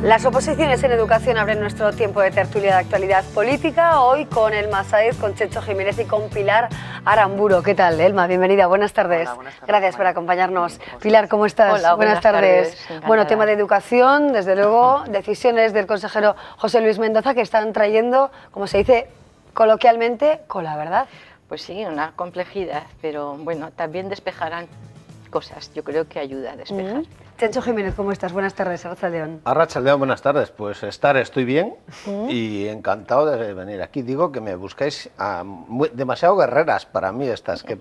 Las oposiciones en educación abren nuestro tiempo de tertulia de actualidad política, hoy con Elma Sáez, con Chencho Jiménez y con Pilar Aramburu. ¿Qué tal, Elma? Bienvenida, buenas tardes. Hola, buenas tardes. Gracias por acompañarnos. Pilar, ¿cómo estás? Hola, buenas tardes. Bueno, tema de educación, desde luego, decisiones del consejero José Luis Mendoza que están trayendo, como se dice coloquialmente, cola, ¿verdad? Pues sí, una complejidad, pero bueno, también despejarán cosas. Yo creo que ayuda a despejar. Chencho Jiménez, ¿cómo estás? Buenas tardes, Arratsaldeon. Arratsaldeon, buenas tardes. Pues estoy bien y encantado de venir aquí. Digo que me buscáis demasiado guerreras para mí estas que...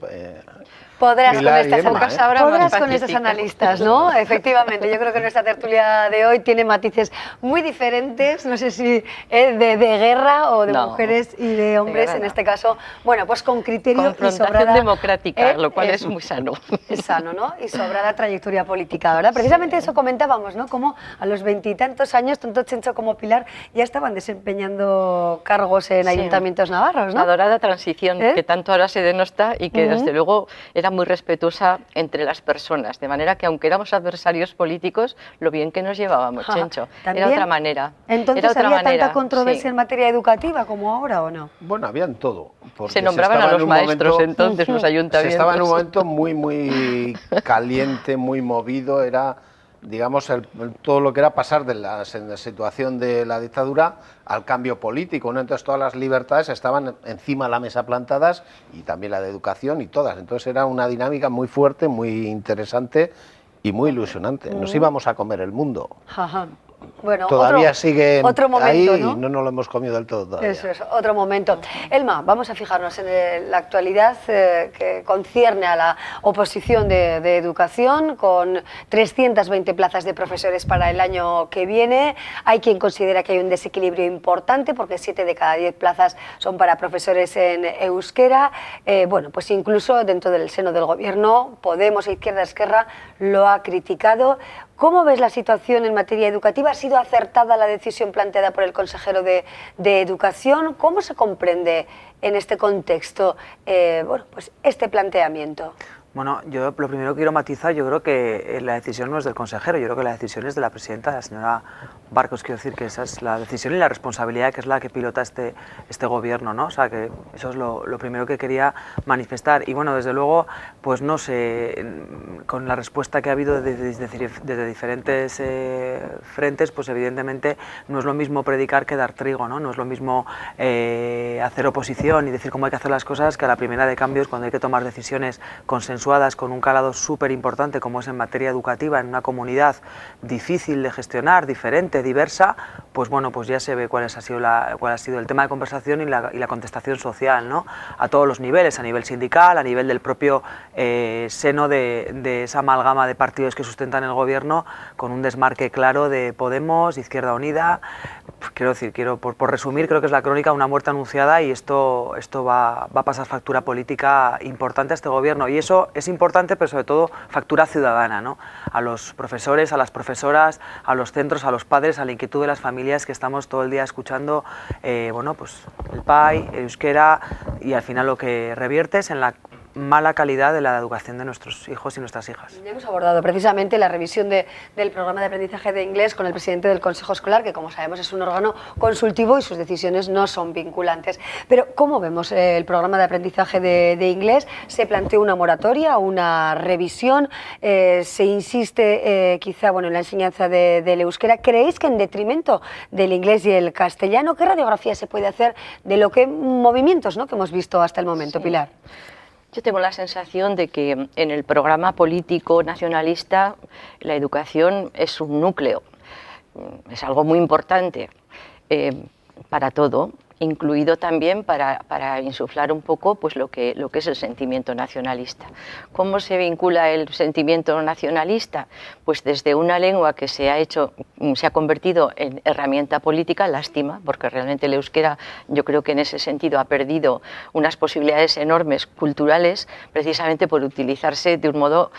Podrás Pilar con estas, y Emma, podrás con estas analistas, ¿no? Efectivamente, yo creo que nuestra tertulia de hoy tiene matices muy diferentes, no sé si de guerra o de mujeres y de hombres, en este caso, bueno, pues con criterio y sobrada... democrática, lo cual es muy sano. Es sano, ¿no? Y sobrada trayectoria política, ¿verdad? Precisamente eso comentábamos, ¿no? Como a los 20 y tantos años, tanto Chencho como Pilar ya estaban desempeñando cargos en ayuntamientos navarros, ¿no? La dorada transición, que tanto ahora se denosta y que desde luego era muy respetuosa entre las personas, de manera que aunque éramos adversarios políticos, lo bien que nos llevábamos, Chencho. ¿También? Era otra manera. Entonces, era otra ¿había manera, tanta controversia en materia educativa como ahora o no? Bueno, habían todo. Se nombraban a los maestros entonces, los ayuntamientos. Se estaba en un momento muy caliente, muy movido, era... digamos, todo lo que era pasar de la situación de la dictadura al cambio político, ¿no? Entonces todas las libertades estaban encima de la mesa plantadas y también la de educación y todas. Entonces era una dinámica muy fuerte, muy interesante y muy ilusionante. Nos íbamos a comer el mundo. Bueno, todavía sigue otro momento, ahí, ¿no? y no nos lo hemos comido del todo todavía. Eso es, otro momento. Elma, vamos a fijarnos en la actualidad que concierne a la oposición de educación, con 320 plazas de profesores para el año que viene. Hay quien considera que hay un desequilibrio importante porque 7 de cada 10 plazas son para profesores en euskera. Bueno, pues incluso dentro del seno del gobierno, Podemos e Izquierda Esquerra lo ha criticado. ¿Cómo ves la situación en materia educativa? ¿Ha sido acertada la decisión planteada por el consejero de Educación? ¿Cómo se comprende en este contexto bueno, pues este planteamiento? Bueno, yo lo primero que quiero matizar, yo creo que la decisión no es del consejero, yo creo que la decisión es de la presidenta, la señora Barcos. Quiero decir que esa es la decisión y la responsabilidad que es la que pilota este gobierno, ¿no? O sea, que eso es lo primero que quería manifestar. Y bueno, desde luego, pues no sé, con la respuesta que ha habido desde diferentes frentes, pues evidentemente no es lo mismo predicar que dar trigo, ¿no? No es lo mismo hacer oposición y decir cómo hay que hacer las cosas que a la primera de cambios, cuando hay que tomar decisiones consensuadas con un calado súper importante como es en materia educativa, en una comunidad difícil de gestionar, diferente, diversa, pues bueno, pues ya se ve cuál ha sido el tema de conversación y la contestación social, ¿no? A todos los niveles, a nivel sindical, a nivel del propio seno de esa amalgama de partidos que sustentan el gobierno, con un desmarque claro de Podemos, Izquierda Unida. Quiero decir, por resumir, creo que es la crónica de una muerte anunciada y esto va a pasar factura política importante a este gobierno, y eso es importante, pero sobre todo factura ciudadana, ¿no? A los profesores, a las profesoras, a los centros, a los padres, a la inquietud de las familias que estamos todo el día escuchando, bueno, pues el PAI, el euskera, y al final lo que revierte es en la mala calidad de la educación de nuestros hijos y nuestras hijas. Ya hemos abordado precisamente la revisión del programa de aprendizaje de inglés con el presidente del Consejo Escolar, que como sabemos es un órgano consultivo y sus decisiones no son vinculantes. Pero ¿cómo vemos el programa de aprendizaje de inglés? ¿Se planteó una moratoria, una revisión? ¿Se insiste quizá bueno, en la enseñanza del euskera? ¿Creéis que en detrimento del inglés y el castellano? ¿Qué radiografía se puede hacer de lo que movimientos, ¿no?, que hemos visto hasta el momento, sí. Pilar? Yo tengo la sensación de que en el programa político nacionalista la educación es un núcleo, es algo muy importante para todo, incluido también para insuflar un poco pues, lo que es el sentimiento nacionalista. ¿Cómo se vincula el sentimiento nacionalista? Pues desde una lengua que se ha convertido en herramienta política, lástima, porque realmente el euskera yo creo que en ese sentido ha perdido unas posibilidades enormes culturales precisamente por utilizarse de un modo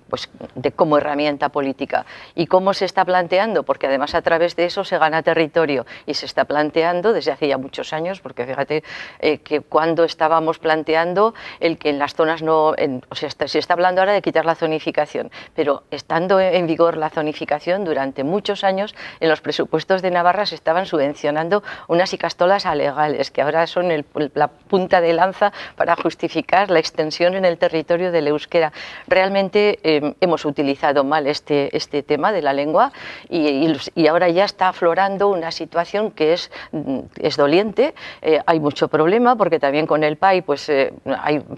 pues, como herramienta política. ¿Y cómo se está planteando? Porque además a través de eso se gana territorio y se está planteando desde hace ya muchos años, porque fíjate que cuando estábamos planteando el que en las zonas no, o sea, se está hablando ahora de quitar la zonificación, pero estando en vigor la zonificación, durante muchos años en los presupuestos de Navarra se estaban subvencionando unas ikastolas alegales, que ahora son la punta de lanza para justificar la extensión en el territorio del euskera. Realmente hemos utilizado mal este tema de la lengua y ahora ya está aflorando una situación que es doliente. Hay mucho problema porque también con el PAI pues,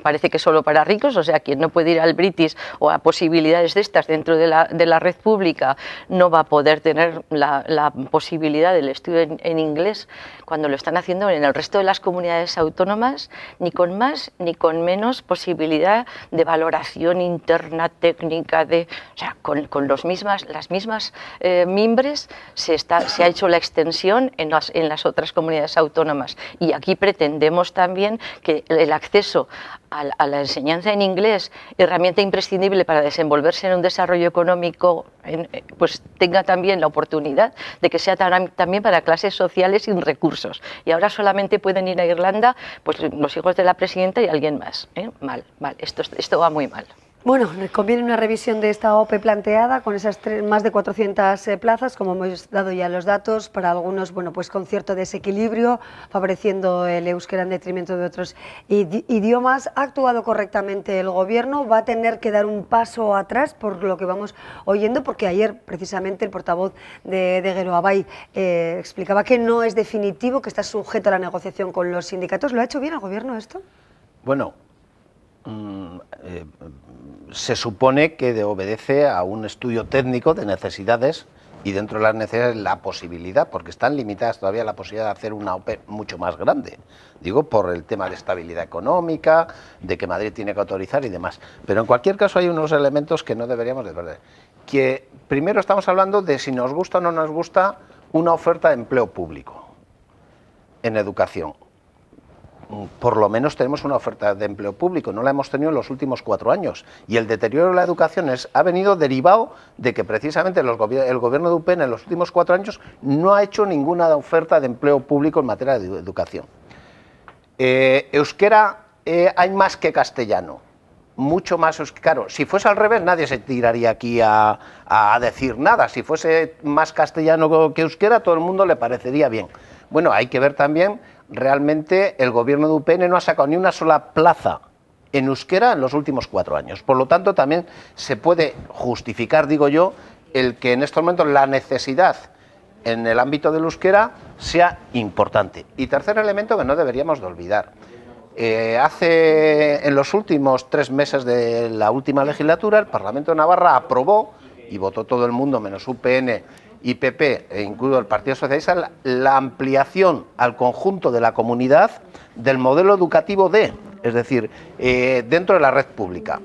parece que solo para ricos, o sea, quien no puede ir al British o a posibilidades de estas dentro de la red pública no va a poder tener la posibilidad del estudio en inglés cuando lo están haciendo en el resto de las comunidades autónomas, ni con más ni con menos posibilidad de valoración interna técnica, o sea, con las mismas mimbres se ha hecho la extensión en las otras comunidades autónomas, y aquí pretendemos también que el acceso a la enseñanza en inglés, herramienta imprescindible para desenvolverse en un desarrollo económico, pues tenga también la oportunidad de que sea también para clases sociales sin recursos. Y ahora solamente pueden ir a Irlanda pues los hijos de la presidenta y alguien más. Mal, esto va muy mal. Bueno, conviene una revisión de esta OPE planteada con esas más de 400 plazas, como hemos dado ya los datos, para algunos, bueno, pues con cierto desequilibrio, favoreciendo el euskera en detrimento de otros idiomas. ¿Ha actuado correctamente el Gobierno? ¿Va a tener que dar un paso atrás por lo que vamos oyendo? Porque ayer, precisamente, el portavoz de Geroabay explicaba que no es definitivo, que está sujeto a la negociación con los sindicatos. ¿Lo ha hecho bien el Gobierno esto? Bueno, se supone que obedece a un estudio técnico de necesidades, y dentro de las necesidades la posibilidad, porque están limitadas todavía la posibilidad de hacer una OPE mucho más grande, digo por el tema de estabilidad económica, de que Madrid tiene que autorizar y demás. Pero en cualquier caso hay unos elementos que no deberíamos de perder. Que primero estamos hablando de si nos gusta o no nos gusta una oferta de empleo público en educación. Por lo menos tenemos una oferta de empleo público, no la hemos tenido en los últimos 4 años, y el deterioro de la educación ha venido derivado de que precisamente el gobierno de UPN en los últimos 4 años no ha hecho ninguna oferta de empleo público en materia de educación. Euskera hay más que castellano, mucho más. Claro, si fuese al revés nadie se tiraría aquí a decir nada. Si fuese más castellano que euskera, todo el mundo le parecería bien. Bueno, hay que ver también, realmente el gobierno de UPN no ha sacado ni una sola plaza en euskera en los últimos 4 años. Por lo tanto, también se puede justificar, digo yo, el que en estos momentos la necesidad en el ámbito del euskera sea importante. Y tercer elemento que no deberíamos de olvidar. En los últimos 3 meses de la última legislatura, el Parlamento de Navarra aprobó, y votó todo el mundo menos UPN y PP, e incluido el Partido Socialista, la ampliación al conjunto de la comunidad del modelo educativo D, es decir, dentro de la red pública.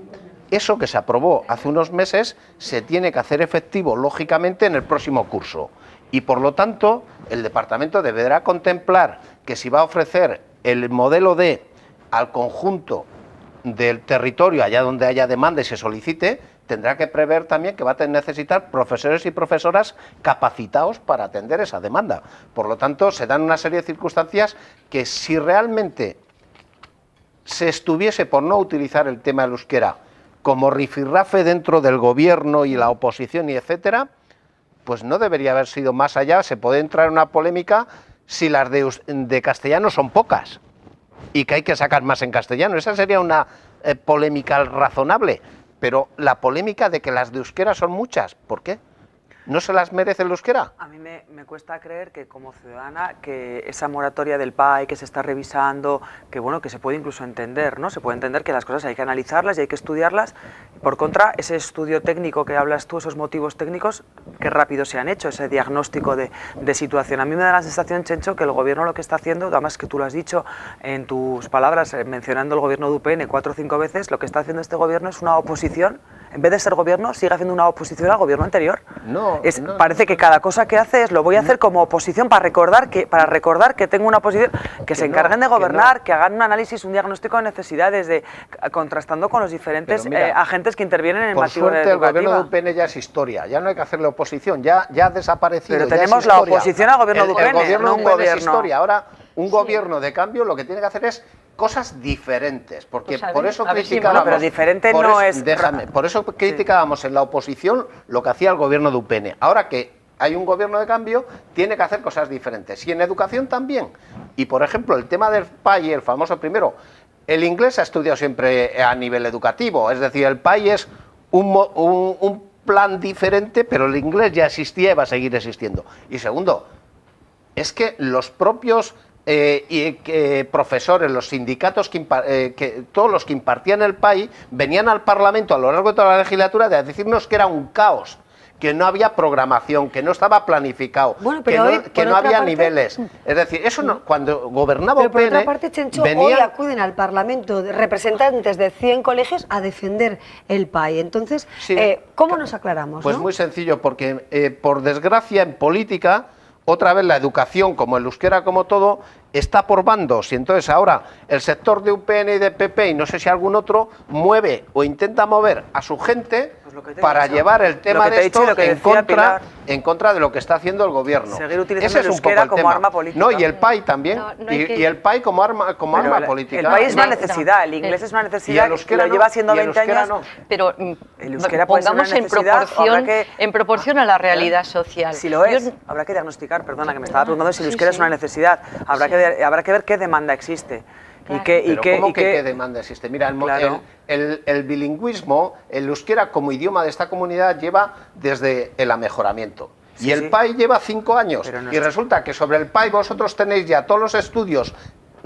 Eso que se aprobó hace unos meses se tiene que hacer efectivo, lógicamente, en el próximo curso. Y, por lo tanto, el Departamento deberá contemplar que si va a ofrecer el modelo D al conjunto del territorio, allá donde haya demanda y se solicite, tendrá que prever también que va a necesitar profesores y profesoras capacitados para atender esa demanda. Por lo tanto, se dan una serie de circunstancias que, si realmente se estuviese por no utilizar el tema del euskera como rifirrafe dentro del gobierno y la oposición y etcétera, pues no debería haber sido más allá. Se puede entrar en una polémica si las de castellano son pocas y que hay que sacar más en castellano. Esa sería una polémica razonable. Pero la polémica de que las de euskera son muchas, ¿por qué? ¿No se las merece el euskera? A mí me cuesta creer que, como ciudadana, que esa moratoria del PAI que se está revisando, que bueno, que se puede incluso entender, ¿no? Se puede entender que las cosas hay que analizarlas y hay que estudiarlas. Por contra, ese estudio técnico que hablas tú, esos motivos técnicos, qué rápido se han hecho, ese diagnóstico de situación. A mí me da la sensación, Chencho, que el gobierno lo que está haciendo, además que tú lo has dicho en tus palabras, mencionando el gobierno de UPN 4 o 5 veces, lo que está haciendo este gobierno es una oposición. En vez de ser gobierno, sigue haciendo una oposición al gobierno anterior. Parece que cada cosa que hace es lo voy a hacer como oposición para recordar que tengo una oposición, que se encarguen de gobernar, que hagan un análisis, un diagnóstico de necesidades, contrastando con los diferentes agentes que intervienen en materia educativa. Por suerte, el gobierno de UPN ya es historia, ya no hay que hacerle oposición, ya ha desaparecido. Pero tenemos la oposición al gobierno de UPN, el gobierno no de un UPN gobierno. es historia. Ahora un gobierno de cambio lo que tiene que hacer es cosas diferentes, porque Pues por eso a ver si criticábamos... pero diferente no es... Déjame, por eso criticábamos en la oposición lo que hacía el gobierno de UPN. Ahora que hay un gobierno de cambio, tiene que hacer cosas diferentes. Y en educación también. Y, por ejemplo, el tema del PAI, el famoso primero, el inglés ha estudiado siempre a nivel educativo, es decir, el PAI es un plan diferente, pero el inglés ya existía y va a seguir existiendo. Y segundo, es que los propios profesores, los sindicatos, todos los que impartían el PAI, venían al Parlamento a lo largo de toda la legislatura de decirnos que era un caos, que no había programación, que no estaba planificado, Bueno, que pero no, hoy, que por no otra había parte, niveles. Es decir, eso no, cuando gobernaba Pero por UPN, otra parte, Chencho, hoy venían... acuden al Parlamento de representantes de 100 colegios a defender el PAI. Entonces, Sí. ¿cómo nos aclaramos? Pues ¿no? muy sencillo, porque por desgracia en política, otra vez la educación, como el euskera, como todo, está por bandos. Y entonces ahora el sector de UPN y de PP, y no sé si algún otro, mueve o intenta mover a su gente Pues lo que te he para dicho. llevar el tema Lo que te de he dicho esto y lo que decía Pilar. en contra de lo que está haciendo el gobierno. Seguir utilizando Ese el es un euskera poco el como tema. arma política. No, y el PAI también. No hay y, que- y el PAI como arma Pero política. el país es una No, necesidad, el inglés es una Y necesidad, el euskera lo no, lleva haciendo y el 20 euskera años. no. Pero El euskera puede ser una pongamos necesidad, o habrá que- en proporción a la realidad social. Si lo es, Yo- habrá que diagnosticar, perdona, que me estaba preguntando si el Sí, euskera sí. es una necesidad. Habrá que ver qué demanda existe. Claro. Pero ¿cómo que qué demanda existe? Mira, Claro. el bilingüismo, el euskera como idioma de esta comunidad lleva desde el amejoramiento. Sí, Y el sí. PAI lleva 5 años. Pero no Y es- resulta que sobre el PAI vosotros tenéis ya todos los estudios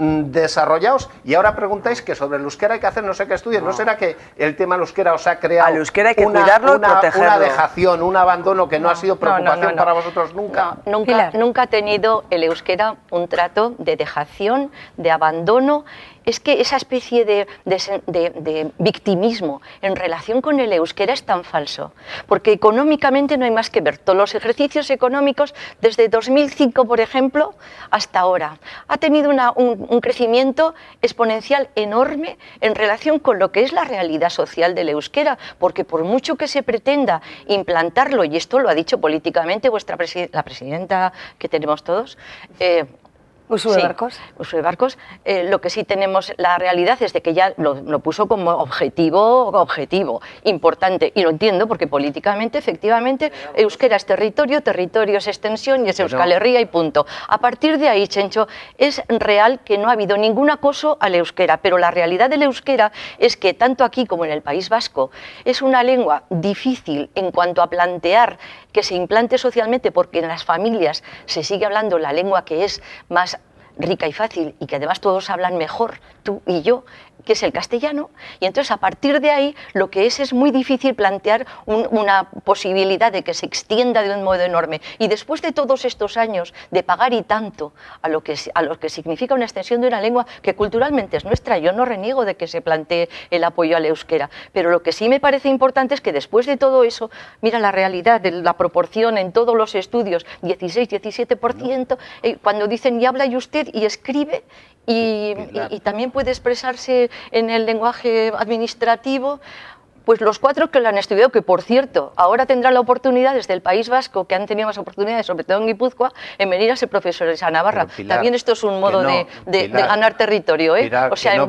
desarrollados y ahora preguntáis que sobre el euskera hay que hacer no sé qué estudios. ¿No será que el tema del euskera os ha creado Al euskera hay que cuidarlo y protegerlo. una dejación, un abandono que no ha sido preocupación no. para vosotros nunca? No, Pilar. nunca ha tenido el euskera un trato de dejación, de abandono. Es que esa especie de victimismo en relación con el euskera es tan falso, porque económicamente no hay más que ver todos los ejercicios económicos desde 2005, por ejemplo, hasta ahora. Ha tenido un crecimiento exponencial enorme en relación con lo que es la realidad social del euskera, porque por mucho que se pretenda implantarlo, y esto lo ha dicho políticamente la presidenta que tenemos todos, Ursula Barcos. Ursula Barcos, lo que sí tenemos, la realidad es de que ya lo puso como objetivo, importante, y lo entiendo porque políticamente, efectivamente, euskera es territorio, territorio es extensión y es Euskal Herria y punto. A partir de ahí, Chencho, es real que no ha habido ningún acoso al euskera, pero la realidad del euskera es que tanto aquí como en el País Vasco es una lengua difícil en cuanto a plantear que se implante socialmente, porque en las familias se sigue hablando la lengua que es más rica y fácil y que además todos hablan mejor, tú y yo, que es el castellano, y entonces a partir de ahí lo que es muy difícil plantear una posibilidad de que se extienda de un modo enorme. Y después de todos estos años de pagar y tanto a lo que significa una extensión de una lengua que culturalmente es nuestra, yo no reniego de que se plantee el apoyo al euskera, pero lo que sí me parece importante es que después de todo eso, mira la realidad de la proporción en todos los estudios, 16-17%, cuando dicen y habla y usted y escribe, y también puede expresarse en el lenguaje administrativo, pues los 4 que lo han estudiado, que por cierto, ahora tendrán la oportunidad desde el País Vasco, que han tenido más oportunidades, sobre todo en Guipúzcoa, en venir a ser profesores a Navarra. Pero, Pilar, también esto es un modo que no, de Pilar, ganar territorio, ¿eh? Pilar, O sea, que no, en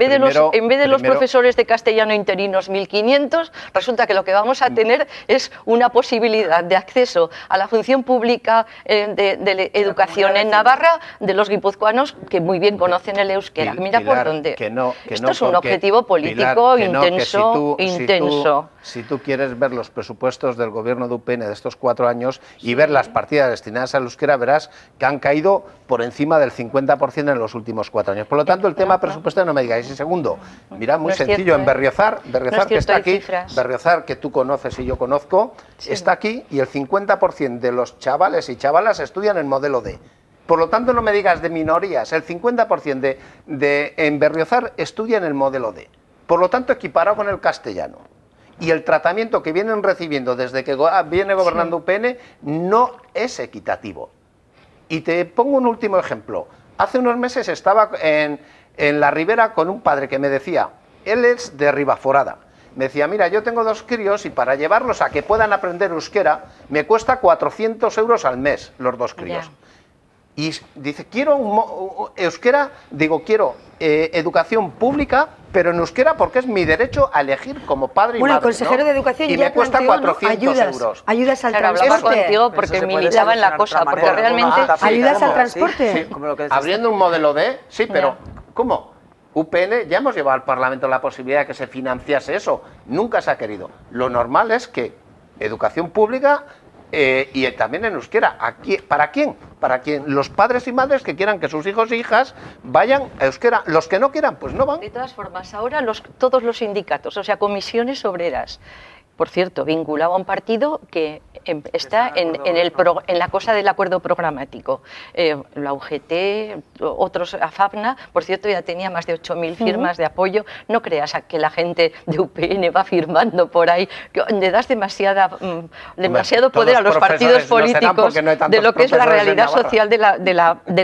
vez de los primero- profesores de castellano interinos 1.500, resulta que lo que vamos a tener es una posibilidad de acceso a la función pública de educación en Navarra de los guipuzcoanos que muy bien conocen el euskera. Mira Pilar, por dónde. que no, Esto es un porque, objetivo político Pilar, que no, que intenso, intenso. Si tú quieres ver los presupuestos del gobierno de UPN de estos 4 años y ver las partidas destinadas al euskera, verás que han caído por encima del 50% en los últimos 4 años. Por lo tanto, el tema presupuestario no me digáis. Y segundo, mira, muy No es sencillo, cierto, en Berriozar, No es que cierto, está hay aquí, cifras. Berriozar, que tú conoces y yo conozco, Sí. está aquí y el 50% de los chavales y chavalas estudian en modelo D. Por lo tanto, no me digas de minorías, el 50% en Berriozar estudian el modelo D. Por lo tanto, equiparado con el castellano. Y el tratamiento que vienen recibiendo desde que viene gobernando UPN no es equitativo. Y te pongo un último ejemplo. Hace unos meses estaba en la Ribera con un padre que me decía, él es de Ribaforada, me decía, mira, yo tengo 2 críos y para llevarlos a que puedan aprender euskera me cuesta 400 euros al mes los 2 críos. Ya. y dice, quiero euskera, digo, quiero educación pública, pero en euskera porque es mi derecho a elegir como padre y Bueno, madre. el consejero de Educación y ya me cuesta planteó, 400 ayudas, euros. ayudas al Claro, hablaba transporte. contigo porque Eso se puede militaba en la solucionar de cosa, otra porque manera. realmente... ¿Ayudas al ¿Cómo? transporte? Sí, como lo que decís. Abriendo un modelo D, sí, pero Ya. ¿cómo? UPN, ya hemos llevado al Parlamento la posibilidad de que se financiase eso. Nunca se ha querido. Lo normal es que educación pública y también en euskera. ¿Para quién? Para los padres y madres que quieran que sus hijos e hijas vayan a euskera. Los que no quieran, pues no van. De todas formas, ahora todos los sindicatos, o sea, comisiones obreras, por cierto, vinculado a un partido que está en la cosa del acuerdo programático. La UGT, otros, AFAPNA, por cierto, ya tenía más de 8.000 firmas de apoyo. No creas a que la gente de UPN va firmando por ahí. Le das demasiado poder a los partidos políticos de lo que es la realidad social de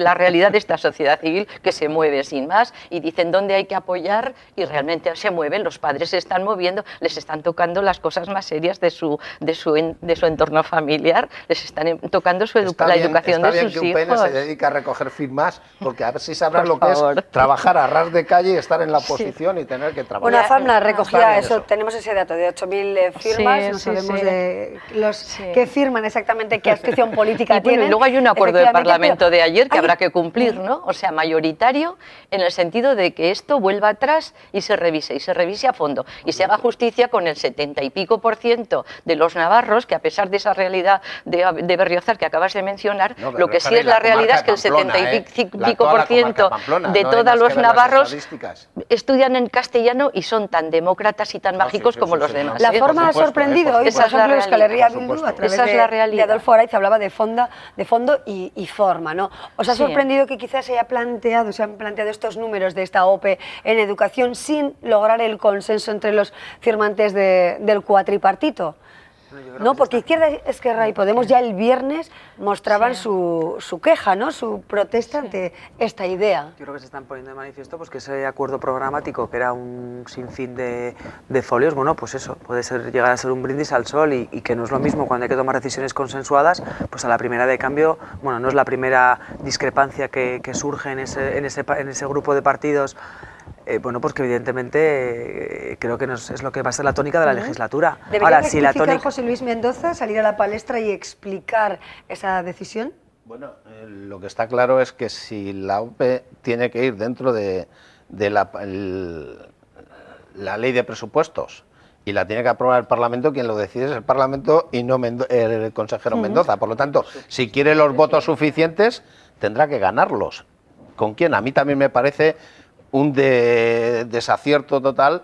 la realidad de esta sociedad civil que se mueve sin más y dicen dónde hay que apoyar y realmente se mueven. Los padres se están moviendo, les están tocando las cosas más serias de su entorno familiar, les están tocando la educación de sus hijos. UPN se dedica a recoger firmas, porque a ver si sabrán lo que es trabajar a ras de calle y estar en la oposición y tener que trabajar. Bueno, AFAPNA recogía eso. Tenemos ese dato de 8.000 firmas, no sabemos de los que firman exactamente qué adscripción política tienen. Y luego hay un acuerdo del Parlamento de ayer que hay... habrá que cumplir, ¿no? O sea, mayoritario en el sentido de que esto vuelva atrás y se revise a fondo y se haga justicia con el 70 y pico % de los navarros, que a pesar de esa realidad de Berriozar que acabas de mencionar, lo que sí es la realidad es que el 70 y pico % de todos los navarros estudian en castellano y son tan demócratas y tan mágicos como los demás. La forma ha sorprendido hoy, por ejemplo, Euskal Herria Bildu, a través de Adolfo Araiz, hablaba de fondo y forma, ¿no? ¿Os ha sorprendido que quizás se han planteado estos números de esta OPE en educación sin lograr el consenso entre los firmantes del cuatripartito? No, porque Izquierda Esquerra y Podemos ya el viernes mostraban su queja, ¿no? Su protesta ante esta idea. Yo creo que se están poniendo de manifiesto pues que ese acuerdo programático, que era un sinfín de folios, bueno, pues eso, puede llegar a ser un brindis al sol y que no es lo mismo cuando hay que tomar decisiones consensuadas, pues a la primera de cambio, bueno, no es la primera discrepancia que surge en ese grupo de partidos. Bueno, pues que evidentemente creo que es lo que va a ser la tónica de la legislatura. ¿Debería rectificar José Luis Mendoza, salir a la palestra y explicar esa decisión? Bueno, lo que está claro es que si la OPE tiene que ir dentro de la ley de presupuestos y la tiene que aprobar el Parlamento, quien lo decide es el Parlamento y no el consejero Mendoza. Por lo tanto, si quiere los votos suficientes, tendrá que ganarlos. ¿Con quién? A mí también me parece un desacierto total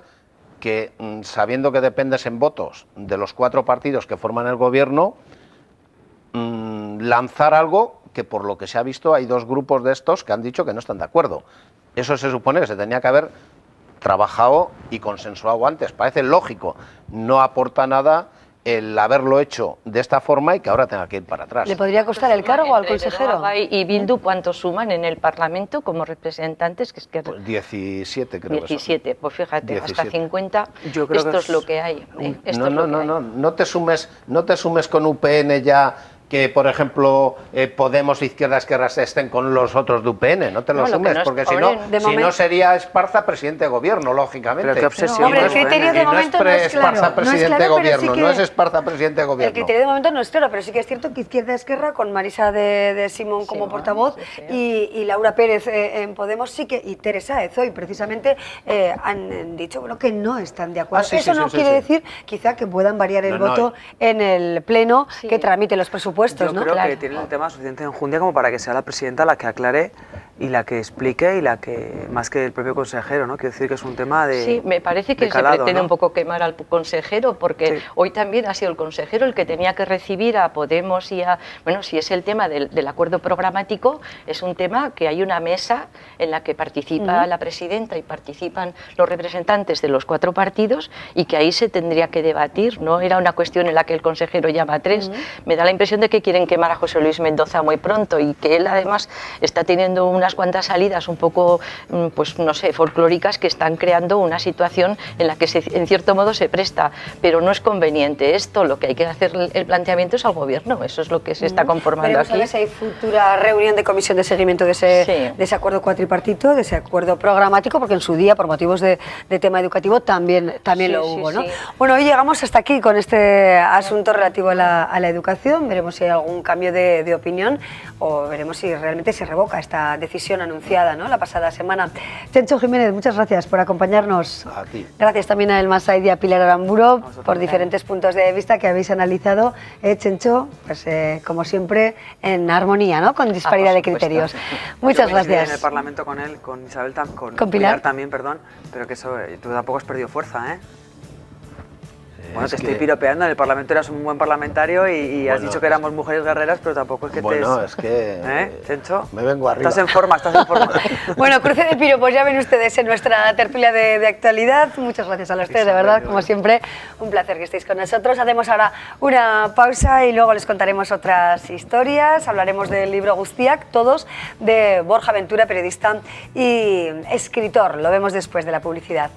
que, sabiendo que dependes en votos de los 4 partidos que forman el gobierno, lanzar algo que, por lo que se ha visto, hay 2 grupos de estos que han dicho que no están de acuerdo. Eso se supone que se tenía que haber trabajado y consensuado antes. Parece lógico, no aporta nada el haberlo hecho de esta forma y que ahora tenga que ir para atrás. ¿Le podría costar el cargo al consejero? ¿Y Bildu cuántos suman en el Parlamento como representantes? Pues 17 creo 17, pues fíjate, 17. hasta 50, Yo creo esto es lo que hay. No te sumes con UPN ya, que por ejemplo Podemos, Izquierda Esquerra estén con los otros de UPN, no te lo sumes, porque si no sería Esparza presidente de gobierno, lógicamente. Pero qué obsesión. Hombre, el criterio de momento no es claro. Esparza presidente de gobierno, no es Esparza presidente de gobierno. El criterio de momento no es claro, pero sí que es cierto que Izquierda Esquerra, con Marisa de Simón como portavoz y Laura Pérez en Podemos, sí que, y Teresa Ezoy, precisamente, han dicho que no están de acuerdo. Eso no quiere decir quizá que puedan variar el voto en el Pleno que tramite los presupuestos. Yo creo que tiene el tema suficiente enjundia como para que sea la presidenta la que aclare y la que explique y la que, más que el propio consejero, ¿no? Quiero decir que es un tema de Sí, me parece que calado, se pretende, ¿no?, un poco quemar al consejero, porque hoy también ha sido el consejero el que tenía que recibir a Podemos y a... Bueno, si es el tema del acuerdo programático, es un tema que hay una mesa en la que participa la presidenta y participan los representantes de los 4 partidos y que ahí se tendría que debatir, ¿no? Era una cuestión en la que el consejero llama a 3. Me da la impresión de que quieren quemar a José Luis Mendoza muy pronto y que él además está teniendo unas unas cuantas salidas un poco, pues no sé, folclóricas que están creando una situación en la que en cierto modo se presta, pero no es conveniente esto. Lo que hay que hacer el planteamiento es al gobierno, eso es lo que se está conformando Veremos aquí. a ver si hay futura reunión de comisión de seguimiento de ese acuerdo cuatripartito, de ese acuerdo programático, porque en su día, por motivos de tema educativo, también lo hubo, ¿no? Bueno, hoy llegamos hasta aquí con este asunto relativo a la educación. Veremos si hay algún cambio de opinión o veremos si realmente se revoca esta decisión anunciada, ¿no?, la pasada semana. Chencho Jiménez, muchas gracias por acompañarnos. A ti. Gracias también a Elma Said y a Pilar Aramburo por diferentes puntos de vista que habéis analizado. Chencho, pues como siempre, en armonía, ¿no?, con disparidad de criterios. Muchas gracias. En el Parlamento con él, con Isabel, con Pilar también, perdón, pero que eso, tú tampoco has perdido fuerza, ¿eh? Bueno, te Es estoy que- piropeando, en el Parlamento eras un buen parlamentario y has dicho que éramos mujeres guerreras, pero tampoco es que Bueno, es que... Chencho, me vengo arriba. estás en forma, estás en forma. Bueno, cruce de piropos, ya ven ustedes en nuestra tertulia de actualidad. Muchas gracias a los tres, de verdad, como siempre, un placer que estéis con nosotros. Hacemos ahora una pausa y luego les contaremos otras historias. Hablaremos del libro Guztiak, todos, de Borja Ventura, periodista y escritor. Lo vemos después de la publicidad.